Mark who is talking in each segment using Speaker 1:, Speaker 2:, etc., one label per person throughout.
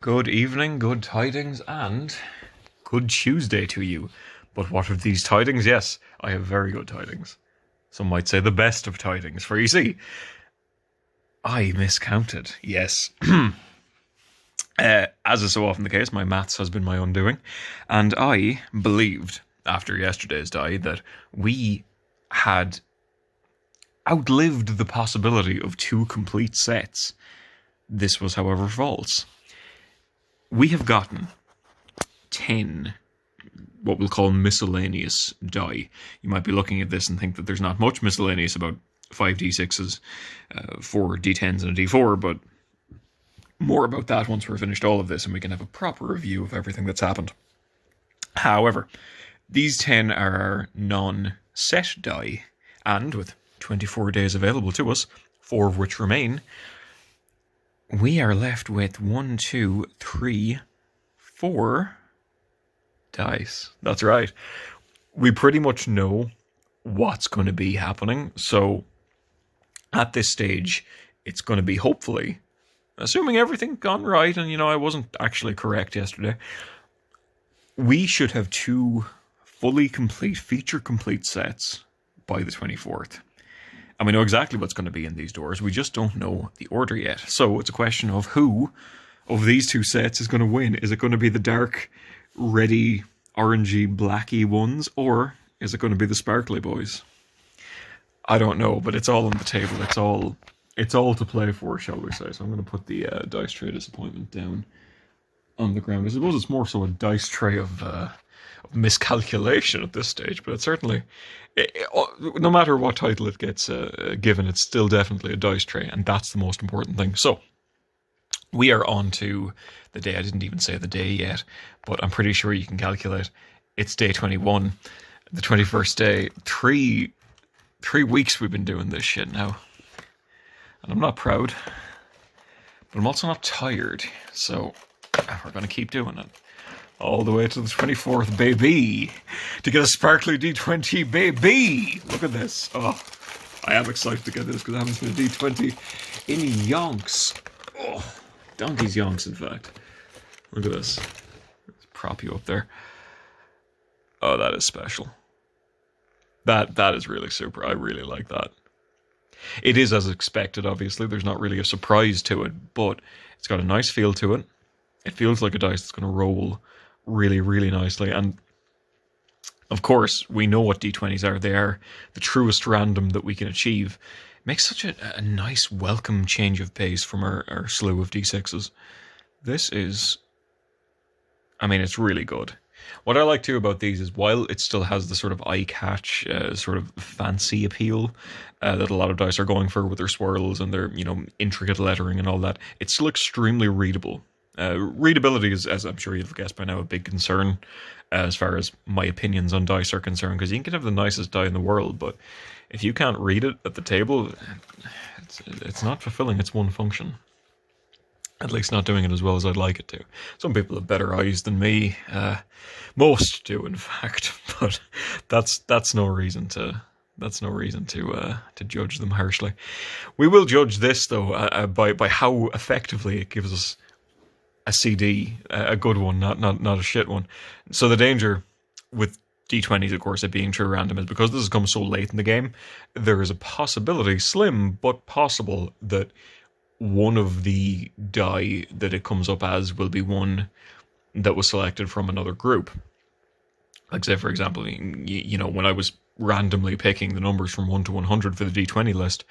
Speaker 1: Good evening, good tidings, and good Tuesday to you. But what of these tidings? Yes, I have very good tidings. Some might say the best of tidings, for you see, I miscounted. Yes. As is so often the case, my maths has been my undoing, and I believed, after yesterday's die, that we had outlived the possibility of two complete sets. This was, however, false. We have gotten 10 what we'll call miscellaneous die. You might be looking at this and think that there's not much miscellaneous about 5 d6s, 4 d10s and a d4, but more about that once we're finished all of this and we can have a proper review of everything that's happened. However, these 10 are our non-set die, and with 24 days available to us, 4 of which remain, we are left with 1, 2, 3, 4 dice. That's right. We pretty much know what's going to be happening, so at this stage, it's going to be hopefully, assuming everything gone right, and I wasn't actually correct yesterday, we should have 2 fully complete, feature-complete sets by the 24th. And we know exactly what's going to be in these doors. We just don't know the order yet. So it's a question of who of these 2 sets is going to win. Is it going to be the dark, reddy, orangey, blacky ones? Or is it going to be the sparkly boys? I don't know, but it's all on the table. It's all to play for, shall we say. So I'm going to put the dice tray disappointment down on the ground. I suppose it's more so a dice tray of miscalculation at this stage, but it's certainly, no matter what title it gets given, it's still definitely a dice tray, and that's the most important thing. So, we are on to the day. I didn't even say the day yet, but I'm pretty sure you can calculate. It's day 21, the 21st day. Three weeks we've been doing this shit now, and I'm not proud, but I'm also not tired, so we're going to keep doing it. All the way to the 24th, baby. To get a sparkly D20, baby. Look at this. Oh, I am excited to get this because I haven't seen a D20 in yonks. Oh, donkey's yonks, in fact. Look at this. Let's prop you up there. Oh, that is special. That is really super. I really like that. It is as expected, obviously. There's not really a surprise to it, but it's got a nice feel to it. It feels like a dice that's going to roll really, really nicely. And of course, we know what D20s are. They are the truest random that we can achieve. It makes such a nice, welcome change of pace from our slew of D6s. This is, it's really good. What I like too about these is while it still has the sort of eye-catch, sort of fancy appeal that a lot of dice are going for with their swirls and their, intricate lettering and all that, it's still extremely readable. Readability is, as I'm sure you've guessed by now, a big concern as far as my opinions on dice are concerned, because you can have the nicest die in the world, but if you can't read it at the table, it's not fulfilling its one function. At least not doing it as well as I'd like it to. Some people have better eyes than me. Most do, in fact, but that's no reason to judge them harshly. We will judge this though by how effectively it gives us a CD, a good one, not a shit one. So the danger with D20s, of course, it being true random is because this has come so late in the game, there is a possibility, slim but possible, that one of the die that it comes up as will be one that was selected from another group. Like, say, for example, when I was randomly picking the numbers from 1 to 100 for the D20 list,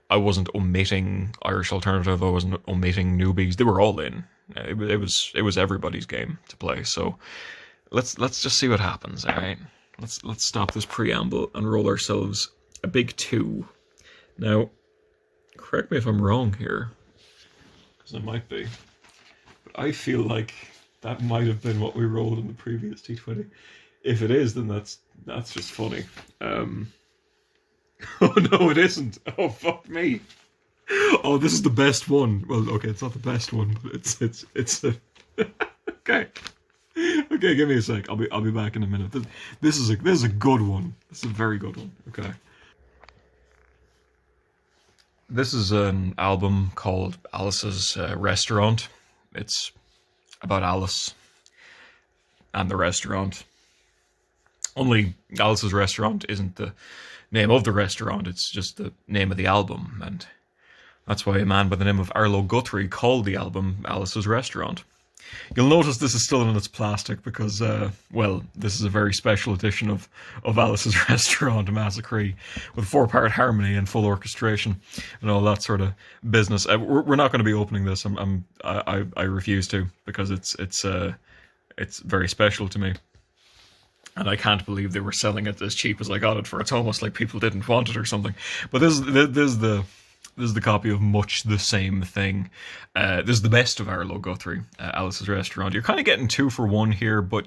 Speaker 1: I wasn't omitting Irish Alternative, I wasn't omitting newbies, they were all in. It was everybody's game to play, so let's just see what happens, alright? Let's stop this preamble and roll ourselves a big 2. Now, correct me if I'm wrong here, because I might be, but I feel like that might have been what we rolled in the previous D20. If it is, then that's just funny. Oh no, it isn't. Oh, fuck me. Oh, this is the best one. Well, okay, it's not the best one, but it's a okay. Okay, give me a sec. I'll be back in a minute. This is a good one. This is a very good one. Okay. This is an album called Alice's Restaurant. It's about Alice and the restaurant. Only Alice's Restaurant isn't the name of the restaurant, it's just the name of the album, and that's why a man by the name of Arlo Guthrie called the album Alice's Restaurant. You'll notice this is still in its plastic because, this is a very special edition of Alice's Restaurant Massacre with 4-part harmony and full orchestration and all that sort of business. We're not going to be opening this. I refuse to, because it's very special to me. And I can't believe they were selling it as cheap as I got it for. It's almost like people didn't want it or something. But this is the copy of much the same thing. This is the best of Arlo Guthrie, Alice's Restaurant. You're kind of getting 2 for 1 here, but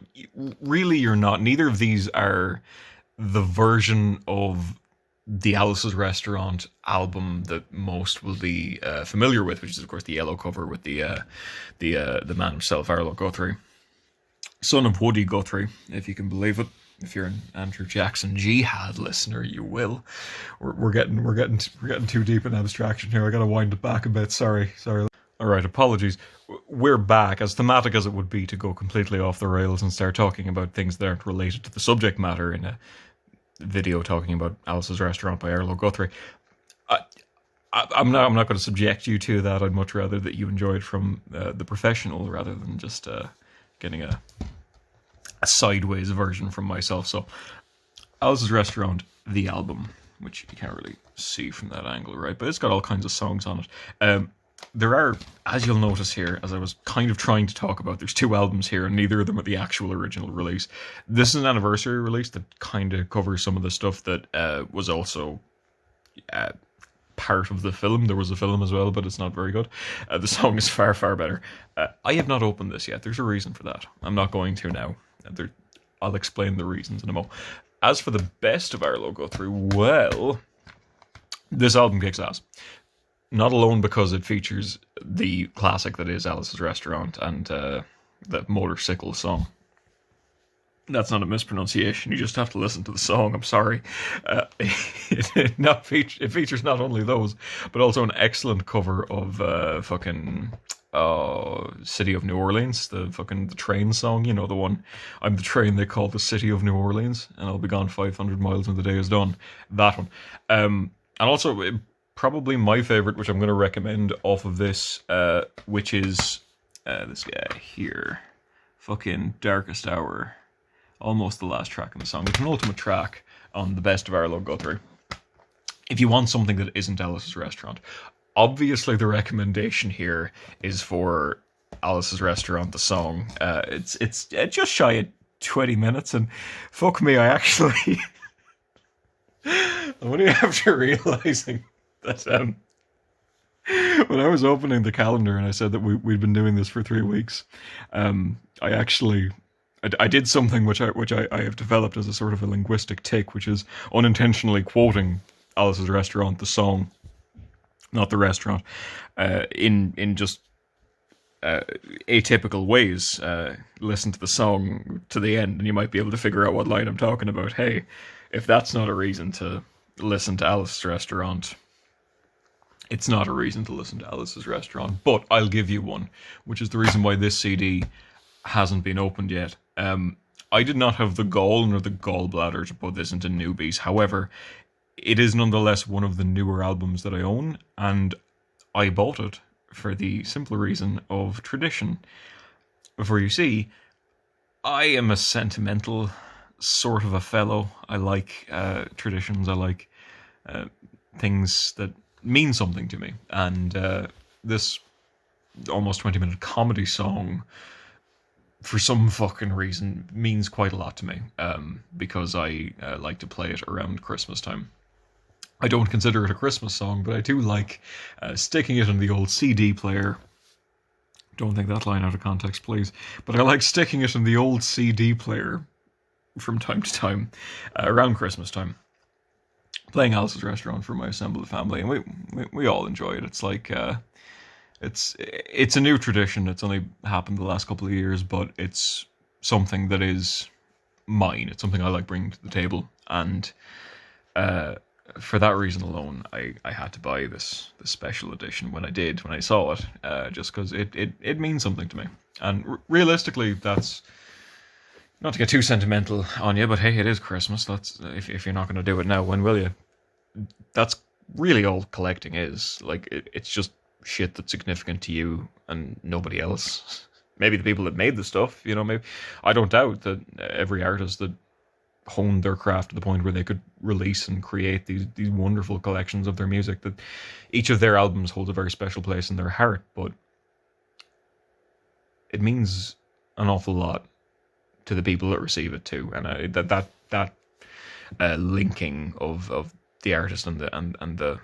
Speaker 1: really you're not. Neither of these are the version of the Alice's Restaurant album that most will be familiar with, which is of course the yellow cover with the man himself, Arlo Guthrie, son of Woody Guthrie, if you can believe it. If you're an Andrew Jackson Jihad listener, you will. We're getting too deep in abstraction here. I got to wind it back a bit. Sorry. All right, apologies. We're back, as thematic as it would be to go completely off the rails and start talking about things that aren't related to the subject matter in a video talking about Alice's Restaurant by Arlo Guthrie. I'm not going to subject you to that. I'd much rather that you enjoy it from the professional rather than just getting a sideways version from myself. So Alice's Restaurant, the album, which you can't really see from that angle, right? But it's got all kinds of songs on it. There are, as you'll notice here, as I was kind of trying to talk about, there's 2 albums here, and neither of them are the actual original release. This is an anniversary release that kind of covers some of the stuff that was also part of the film. There was a film as well, but it's not very good. The song is far, far better. I have not opened this yet. There's a reason for that. I'm not going to now. I'll explain the reasons in a moment. As for the best of Arlo Guthrie, well, this album kicks ass. Not alone because it features the classic that is Alice's Restaurant and the motorcycle song. That's not a mispronunciation. You just have to listen to the song. I'm sorry. It features not only those, but also an excellent cover of City of New Orleans, the train song. You know, the one, I'm the train they call the City of New Orleans, and I'll be gone 500 miles when the day is done. That one. And also, probably my favorite, which I'm going to recommend off of this, which is this guy here. Darkest Hour. Almost the last track in the song. It's an ultimate track on the best of Arlo Guthrie. If you want something that isn't Alice's Restaurant, obviously the recommendation here is for Alice's Restaurant, the song. It's just shy of 20 minutes, and fuck me, I actually... I'm only after realising that when I was opening the calendar and I said that we'd been doing this for 3 weeks, I did something which I have developed as a sort of a linguistic tick, which is unintentionally quoting Alice's Restaurant, the song, not the restaurant, in just atypical ways. Listen to the song to the end and you might be able to figure out what line I'm talking about. Hey, if that's not a reason to listen to Alice's Restaurant, it's not a reason to listen to Alice's Restaurant. But I'll give you one, which is the reason why this CD hasn't been opened yet. I did not have the gall nor the gallbladder to put this into newbies. However, it is nonetheless one of the newer albums that I own, and I bought it for the simple reason of tradition. For you see, I am a sentimental sort of a fellow. I like traditions. I like things that mean something to me. And this almost 20-minute comedy song, for some fucking reason, means quite a lot to me, because I like to play it around Christmas time. I don't consider it a Christmas song, but I do like sticking it in the old CD player. Don't take that line out of context, please. But I like sticking it in the old CD player from time to time, around Christmas time. Playing Alice's Restaurant for my assembled family, and we all enjoy it. It's like... It's a new tradition. It's only happened the last couple of years, but it's something that is mine. It's something I like bringing to the table, and for that reason alone, I had to buy this special edition when I saw it, just because it means something to me. And realistically, that's not to get too sentimental on you, but hey, it is Christmas. That's if you're not going to do it now, when will you? That's really all collecting is. Like, it's just shit that's significant to you and nobody else. Maybe the people that made the stuff, maybe. I don't doubt that every artist that honed their craft to the point where they could release and create these wonderful collections of their music, that each of their albums holds a very special place in their heart, but it means an awful lot to the people that receive it too. And that linking of the artist and the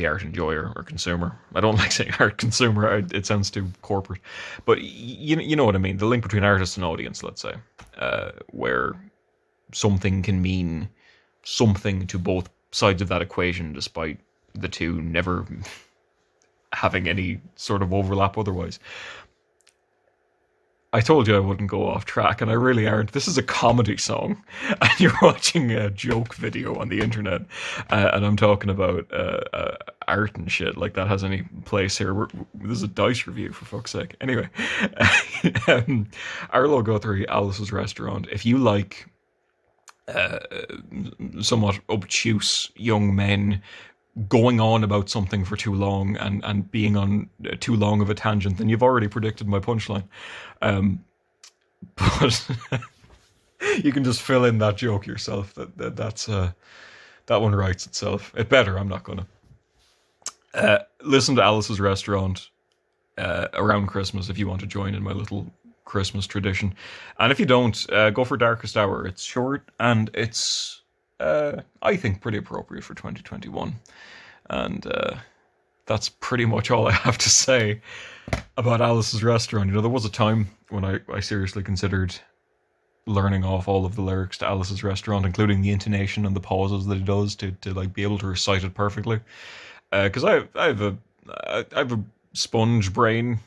Speaker 1: art enjoyer or consumer. I don't like saying art consumer. It sounds too corporate, but you know what I mean. The link between artist and audience, let's say, where something can mean something to both sides of that equation, despite the two never having any sort of overlap otherwise. I told you I wouldn't go off track, and I really aren't. This is a comedy song, and you're watching a joke video on the internet, and I'm talking about art and shit. Like, that has any place here. This is a Dice review, for fuck's sake. Anyway, Arlo Guthrie, Alice's Restaurant. If you like somewhat obtuse young men going on about something for too long and being on too long of a tangent, then you've already predicted my punchline. But you can just fill in that joke yourself. That's that one writes itself. It better. I'm not gonna listen to Alice's Restaurant around Christmas if you want to join in my little Christmas tradition. And if you don't, go for Darkest Hour. It's short and it's I think pretty appropriate for 2021. And that's pretty much all I have to say about Alice's Restaurant. There was a time when I seriously considered learning off all of the lyrics to Alice's Restaurant, including the intonation and the pauses that it does to like be able to recite it perfectly. Because I have a sponge brain,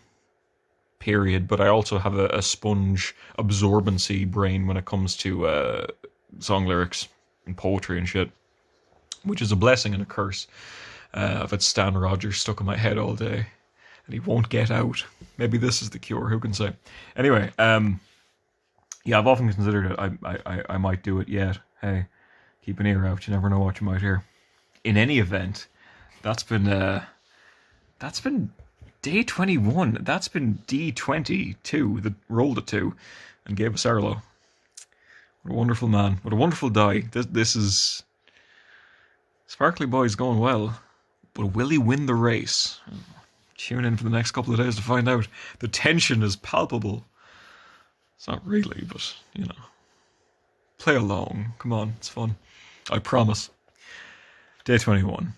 Speaker 1: period, but I also have a sponge absorbency brain when it comes to song lyrics and poetry and shit, which is a blessing and a curse. I've had Stan Rogers stuck in my head all day and he won't get out. Maybe this is the cure, who can say? Anyway, yeah, I've often considered it. I might do it yet. Hey, keep an ear out, you never know what you might hear. In any event, that's been day 21. That's been D22 that rolled a 2 and gave us Arlo. What a wonderful man. What a wonderful die. This is... Sparkly Boy's going well, but will he win the race? Tune in for the next couple of days to find out. The tension is palpable. It's not really, but, play along. Come on, it's fun. I promise. Day 21.